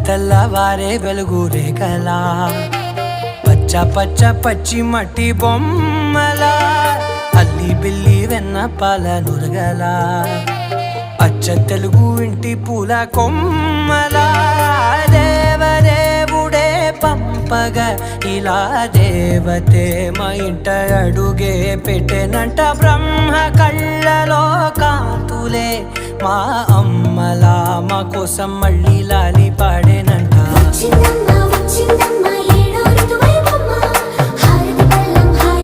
తెల్లవారే వెలుగు రేఖలా పచ్చ పచ్చ పచ్చి మట్టి బొమ్మలా అల్లి బిల్లి వెన్న పాల నురగలా అచ్చ తెలుగు ఇంటి పూల కొమ్మలా దేవదేవుడే పంపగా ఇలా దేవతే మా ఇంట అడుగే పెట్టెనంట బ్రహ్మ కళ్ళలో కాంతులే మా అమ్మలా మా కోసం మళ్ళీ లాలి పాడేనంట.